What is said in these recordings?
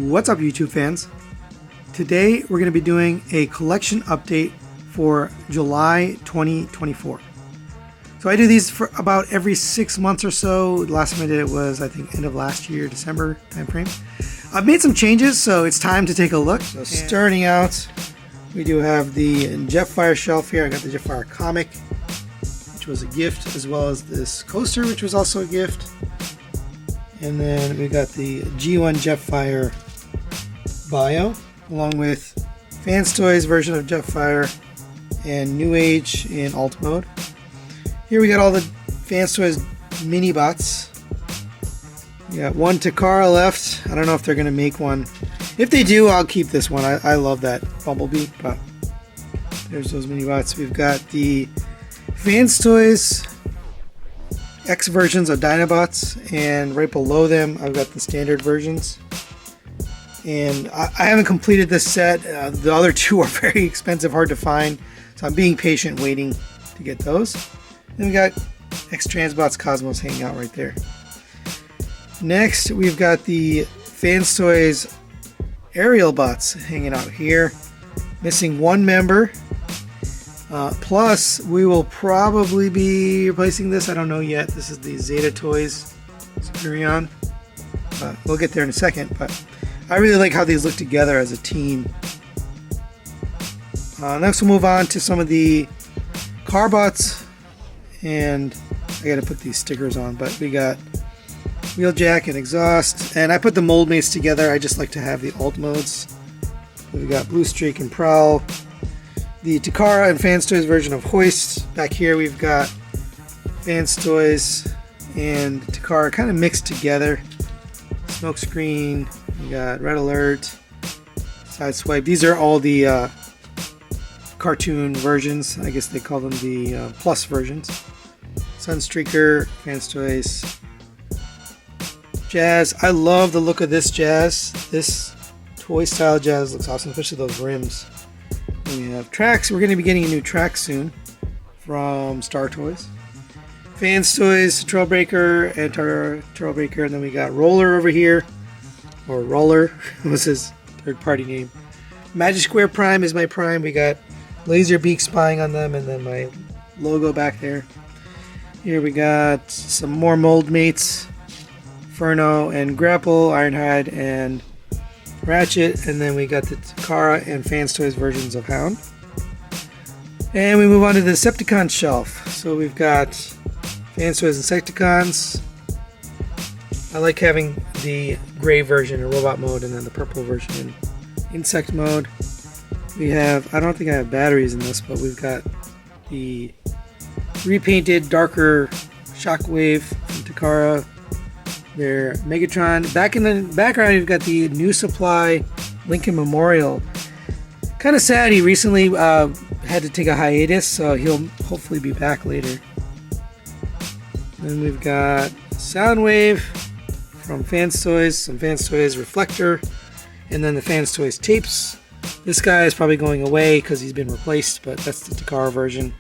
What's up, YouTube fans? Today we're going to be doing a collection update for July 2024. So I do these for about every 6 months or so. The last time I did it was, I think, end of last year, December timeframe. I've made some changes, so it's time to take a look. So starting out, we do have the Jetfire shelf here. I got the Jetfire comic, which was a gift, as well as this coaster, which was also a gift. And then we got the G1 Jetfire bio, along with FansToys version of Jetfire and New Age in alt mode. Here we got all the FansToys mini bots. We got one Takara left. I don't know if they're going to make one. If they do, I'll keep this one. I love that Bumblebee, but there's those mini bots. We've got the FansToys X versions of Dinobots, and right below them I've got the standard versions. And I haven't completed this set. The other two are very expensive, hard to find, so I'm being patient waiting to get those. Then we got X Transbots Cosmos hanging out right there. Next we've got the FansToys Aerial Bots hanging out here, missing one member. Plus we will probably be replacing this. I don't know yet. This is the Zeta Toys Superion. We'll get there in a second, but I really like how these look together as a team. Next we'll move on to some of the Carbots, and I gotta put these stickers on, but we got Wheeljack and Exhaust, and I put the mold mates together. I just like to have the alt modes. We got Blue Streak and Prowl, the Takara and FansToys version of Hoist. Back here we've got FansToys and Takara kind of mixed together. Smokescreen, we got Red Alert, Sideswipe. These are all the cartoon versions. I guess they call them the plus versions. Sunstreaker, FansToys, Jazz. I love the look of this Jazz. This toy style Jazz looks awesome, especially those rims. And we have Tracks. We're going to be getting a new Track soon from Star Toys. FansToys, Trailbreaker, and Trailbreaker, and then we got Roller over here, or Roller was his third-party name. Magic Square Prime is my Prime. We got Laserbeak spying on them, and then my logo back there. Here we got some more mold mates, Inferno and Grapple, Ironhide, and Ratchet, and then we got the Takara and FansToys versions of Hound. And we move on to the Decepticon shelf. So we've got FansToys Insecticons. I like having the gray version in robot mode, and then the purple version in insect mode. We have, I don't think I have batteries in this, but we've got the repainted darker Shockwave from Takara. Their Megatron. Back in the background, you've got the NuSupply Lincoln Memorial. Kind of sad, he recently had to take a hiatus, so he'll hopefully be back later. Then we've got Soundwave from FansToys, some FansToys Reflector, and then the FansToys Tapes. This guy is probably going away because he's been replaced, but that's the Takara version,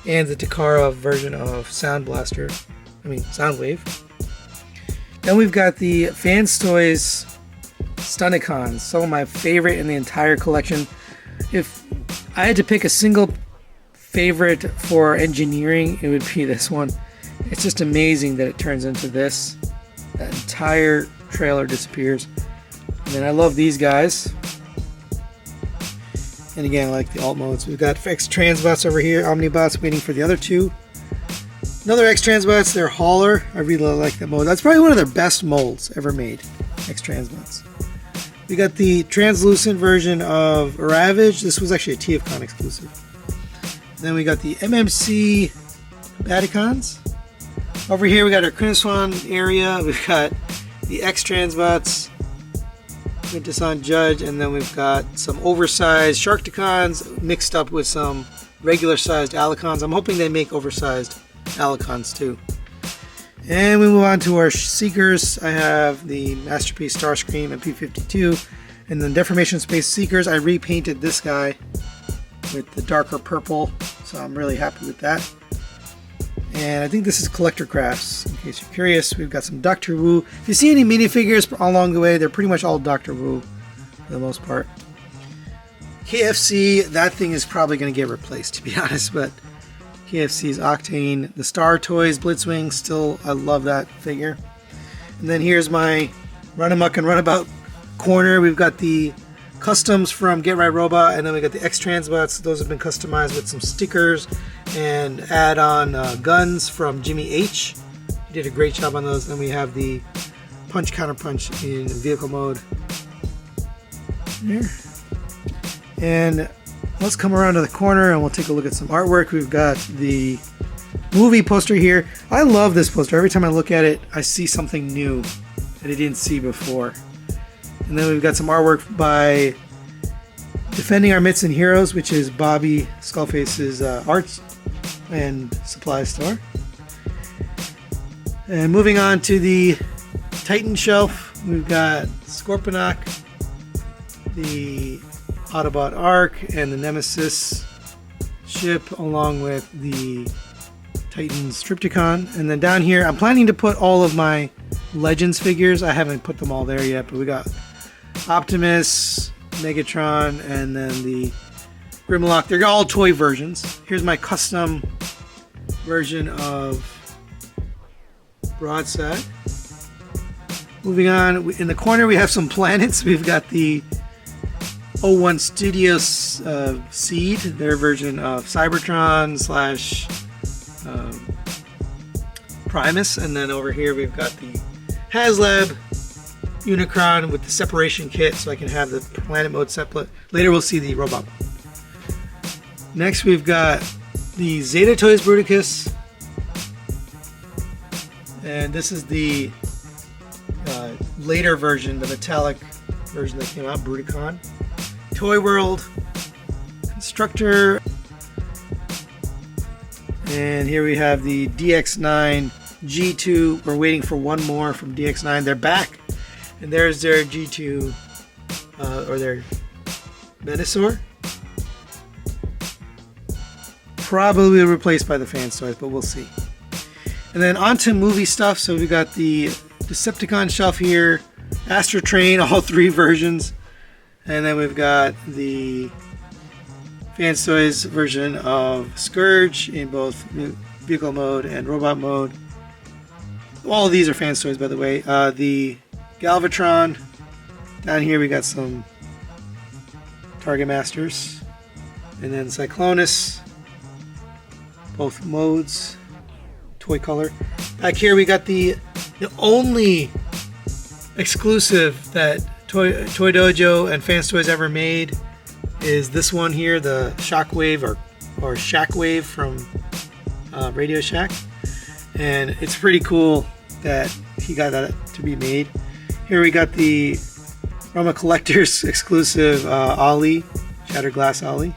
and the Takara version of Soundwave. Then we've got the FansToys Stunicons, some of my favorite in the entire collection. If I had to pick a single favorite for engineering, it would be this one. It's just amazing that it turns into this. That entire trailer disappears. And then I love these guys. And again, I like the alt modes. We've got X Transbots over here, Omnibots waiting for the other two. Another X Transbots, their Hauler. I really like that mold. That's probably one of their best molds ever made. X Transbots. We got the translucent version of Ravage. This was actually a TFCon exclusive. Then we got the MMC Baticons. Over here we got our Kriniswan area. We've got the X Transbots, Quintesson Judge, and then we've got some oversized Sharkticons mixed up with some regular sized Alicons. I'm hoping they make oversized Alicons too. And we move on to our Seekers. I have the Masterpiece Starscream and P-52, and then Deformation Space Seekers. I repainted this guy with the darker purple, so I'm really happy with that. And I think this is Collector Crafts. In case you're curious, we've got some Doctor Wu. If you see any minifigures along the way, they're pretty much all Doctor Wu for the most part. KFC, that thing is probably going to get replaced, to be honest, but KFC's Octane, the Star Toys Blitzwing, still, I love that figure. And then here's my Run Amok and Runabout corner. We've got the customs from Get Right Robot, and then we got the X-Transbots. Those have been customized with some stickers and add-on guns from Jimmy H. He did a great job on those. Then we have the Punch Counter Punch in vehicle mode. There. And let's come around to the corner and we'll take a look at some artwork. We've got the movie poster here. I love this poster. Every time I look at it, I see something new that I didn't see before. And then we've got some artwork by Defending Our Myths and Heroes, which is Bobby Skullface's arts and supply store. And moving on to the Titan shelf, we've got Scorponok, the Autobot Ark, and the Nemesis ship, along with the Titan Stripticon. And then down here, I'm planning to put all of my Legends figures. I haven't put them all there yet, but we got Optimus, Megatron, and then the Grimlock. They're all toy versions. Here's my custom version of Broadside. Moving on, in the corner we have some planets. We've got the 01 Studios Seed, their version of Cybertron slash Primus. And then over here we've got the HasLab Unicron with the separation kit, so I can have the planet mode separate. Later we'll see the robot mode. Next we've got the Zeta Toys Bruticus, and this is the later version, the metallic version that came out, Bruticon. Toy World Constructor, and here we have the DX9 G2. We're waiting for one more from DX9. They're back, and there's their G2 or their Venusaur. Probably replaced by the FansToys, but we'll see. And then on to movie stuff. So we got the Decepticon shelf here, Astro Train, all three versions. And then we've got the FansToys version of Scourge in both vehicle mode and robot mode. All of these are FansToys, by the way. The Galvatron. Down here we got some Target Masters. And then Cyclonus. Both modes. Toy color. Back here we got the only exclusive that Toy Dojo and FansToys ever made is this one here, the Shockwave or Shackwave from Radio Shack. And it's pretty cool that he got that to be made. Here we got the Roma Collectors exclusive Ollie, Shattered Glass Ollie.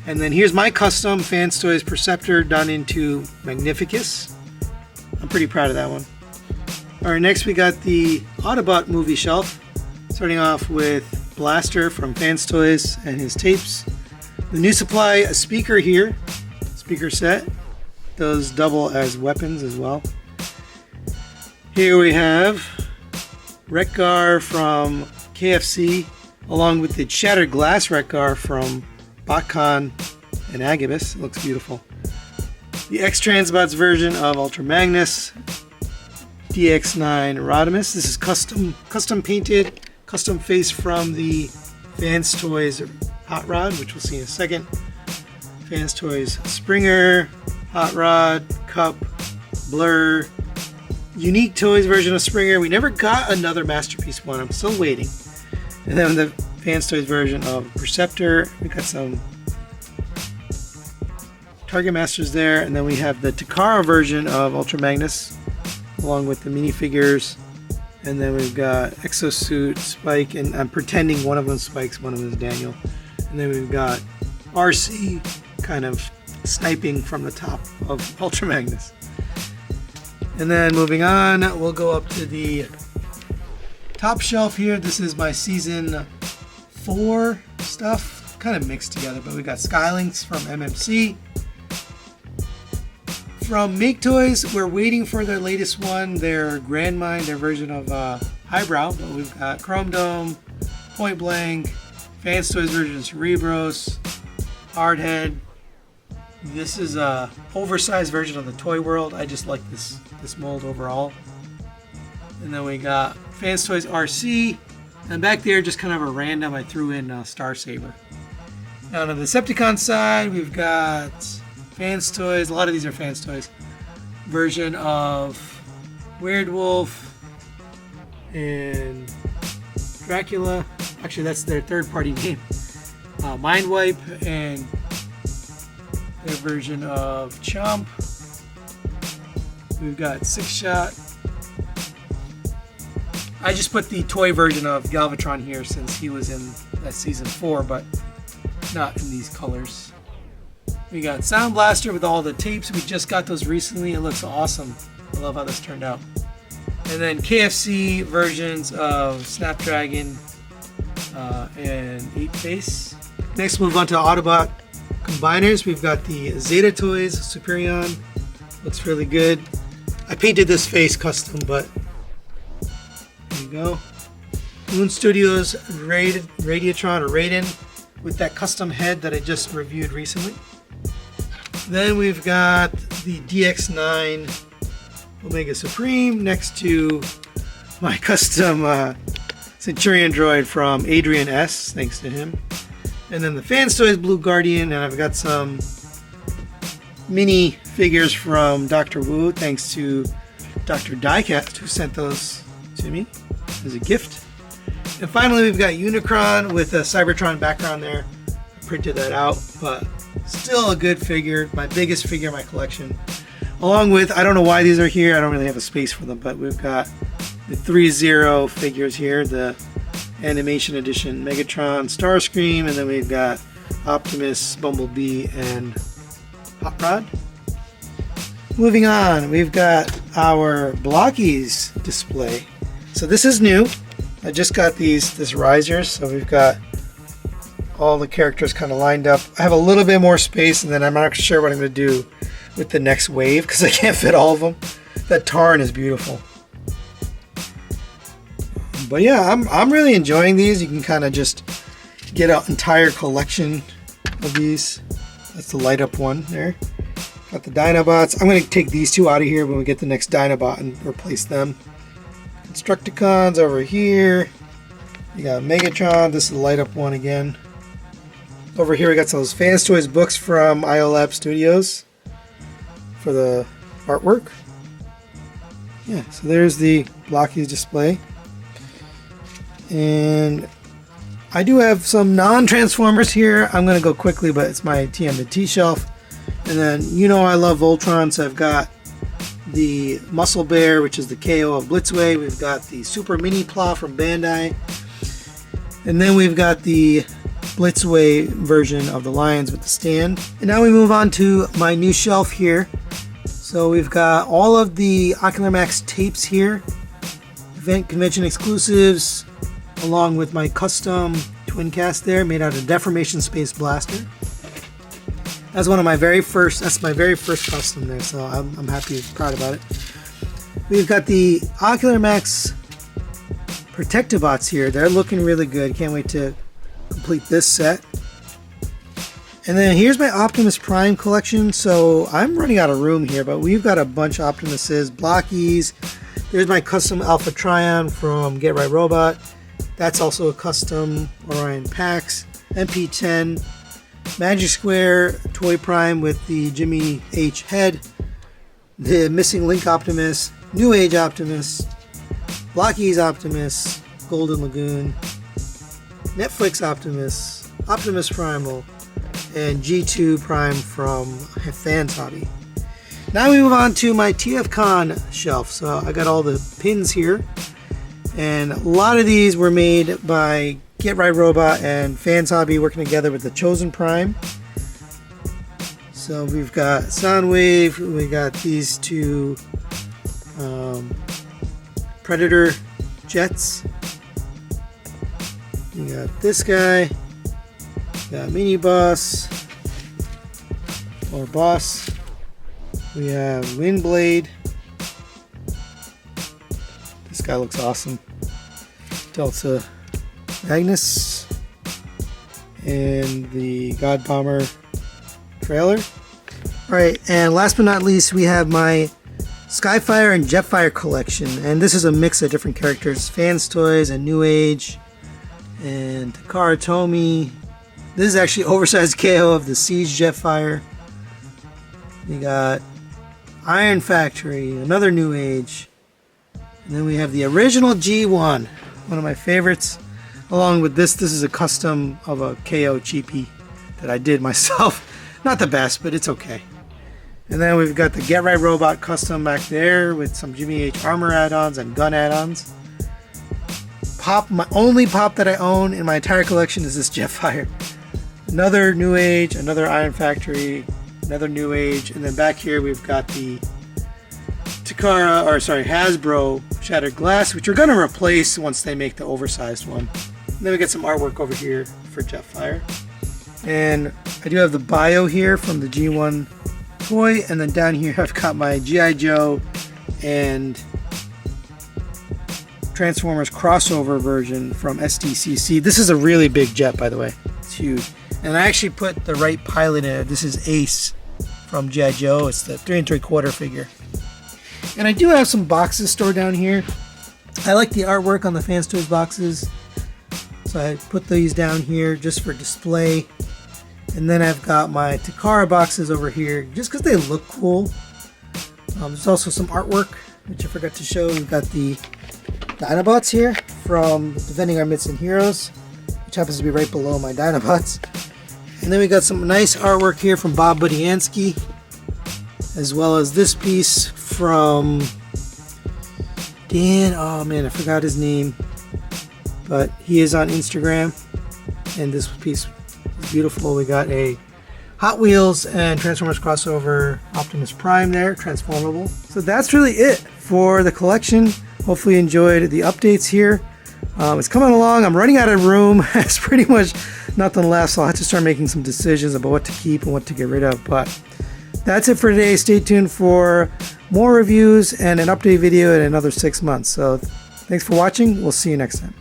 And then here's my custom FansToys Perceptor done into Magnificus. I'm pretty proud of that one. Alright, next we got the Autobot movie shelf. Starting off with Blaster from FansToys and his tapes. The NuSupply speaker here, speaker set. Those double as weapons as well. Here we have Wreck-Gar from KFC, along with the Shattered Glass Wreck-Gar from BotCon and Agabus. It looks beautiful. The X-Transbots version of Ultra Magnus, DX9 Rodimus. This is custom painted, custom face from the FansToys Hot Rod, which we'll see in a second. FansToys Springer, Hot Rod, Cup, Blur. Unique Toys version of Springer. We never got another Masterpiece one. I'm still waiting. And then the FansToys version of Perceptor. We got some Target Masters there. And then we have the Takara version of Ultra Magnus, along with the minifigures. And then we've got Exosuit, Spike, and I'm pretending one of them Spike's, one of them is Daniel. And then we've got RC kind of sniping from the top of Ultra Magnus. And then moving on, we'll go up to the top shelf here. This is my season 4 stuff, kind of mixed together, but we got Skylinks from MMC. From Make Toys, we're waiting for their latest one, their Grand Mind, their version of Highbrow, but we've got Chrome Dome, Point Blank, FansToys version of Cerebros, Hardhead. This is a oversized version of the Toy World. I just like this mold overall. And then we got FansToys RC, and back there just kind of a random, I threw in Star Saber. Now on the Decepticon side, we've got FansToys, a lot of these are FansToys, version of Weirdwolf and Dracula. Actually, that's their third-party name. Mindwipe and their version of Chomp. We've got Six Shot. I just put the toy version of Galvatron here since he was in that season 4, but not in these colors. We got Sound Blaster with all the tapes. We just got those recently. It looks awesome. I love how this turned out. And then KFC versions of Snapdragon and 8-Face. Next, move on to Autobot combiners. We've got the Zeta Toys Superion. Looks really good. I painted this face custom, but there you go. Moon Studios Radiatron or Raiden with that custom head that I just reviewed recently. Then we've got the DX9 Omega Supreme next to my custom Centurion droid from Adrian S. Thanks to him. And then the FansToys Blue Guardian, and I've got some mini figures from Dr. Wu, thanks to Dr. Diecast, who sent those to me as a gift. And finally, we've got Unicron with a Cybertron background there. I printed that out, but still a good figure, my biggest figure in my collection. Along with, I don't know why these are here, I don't really have a space for them, but we've got the 3-0 figures here, the Animation Edition Megatron, Starscream, and then we've got Optimus, Bumblebee, and Hot Rod. Moving on, we've got our Blockies display. So this is new. I just got this risers, so we've got all the characters kind of lined up. I have a little bit more space, and then I'm not sure what I'm going to do with the next wave because I can't fit all of them. That Tarn is beautiful. But yeah, I'm really enjoying these. You can kind of just get an entire collection of these. That's the light up one there. Got the Dinobots. I'm going to take these two out of here when we get the next Dinobot and replace them. Constructicons over here. You got Megatron. This is the light up one again. Over here we got some of those FansToys books from IOLab Studios for the artwork. Yeah, so there's the Blockies display. And I do have some non-Transformers here. I'm going to go quickly, but it's my TMNT shelf. And then, you know I love Voltron, so I've got the Muscle Bear, which is the KO of Blitzway. We've got the Super Mini Pla from Bandai. And then we've got the Blitzway version of the Lions with the stand. And now we move on to my new shelf here. So we've got all of the Ocular Max tapes here. Event convention exclusives, along with my custom twin cast there, made out of Deformation Space Blaster. That's one of my very first. That's my very first custom there, so I'm happy, proud about it. We've got the Ocular Max Protectivots here. They're looking really good. Can't wait to complete this set. And then here's my Optimus Prime collection. So I'm running out of room here, but we've got a bunch of Optimuses, Blockies. There's my custom Alpha Trion from Get Right Robot. That's also a custom Orion Pax, MP10, Magic Square Toy Prime with the Jimmy H head, the Missing Link Optimus, New Age Optimus, Blockies Optimus, Golden Lagoon, Netflix Optimus, Optimus Primal, and G2 Prime from Fans Hobby. Now we move on to my TFCon shelf. So I got all the pins here, and a lot of these were made by Get Right Robot and Fans Hobby working together with the Chosen Prime. So we've got Soundwave, we got these two Predator jets. You got this guy, you got Mini Boss or Boss. We have Windblade. This guy looks awesome. Delta Magnus, and the God Bomber trailer. Alright, and last but not least, we have my Skyfire and Jetfire collection, and this is a mix of different characters, FansToys and New Age, and Takara Tomy. This is actually oversized KO of the Siege Jetfire. We got Iron Factory, another New Age, and then we have the original G1, one of my favorites. Along with this is a custom of a KO cheapie that I did myself. Not the best, but it's okay. And then we've got the Get Right Robot custom back there with some Jimmy H armor add-ons and gun add-ons. My only pop that I own in my entire collection is this Jetfire. Another New Age, another Iron Factory, another New Age, and then back here we've got the Hasbro Shattered Glass, which we're going to replace once they make the oversized one. And then we get some artwork over here for Jetfire. And I do have the bio here from the G1 toy, and then down here I've got my G.I. Joe and Transformers crossover version from SDCC. This is a really big jet, by the way. It's huge. And I actually put the right pilot in it. This is Ace from G.I. Joe. It's the 3 3/4 figure. And I do have some boxes stored down here. I like the artwork on the FansToys boxes, so I put these down here just for display. And then I've got my Takara boxes over here just because they look cool. There's also some artwork, which I forgot to show. We've got the Dinobots here from Defending Our Myths and Heroes, which happens to be right below my Dinobots. And then we got some nice artwork here from Bob Budiansky, as well as this piece from Dan, oh man, I forgot his name, but he is on Instagram, and this piece is beautiful. We got a Hot Wheels and Transformers crossover Optimus Prime there, transformable. So that's really it for the collection. Hopefully you enjoyed the updates here. It's coming along. I'm running out of room. It's pretty much nothing left, so I'll have to start making some decisions about what to keep and what to get rid of. But that's it for today. Stay tuned for more reviews and an update video in another 6 months. So thanks for watching. We'll see you next time.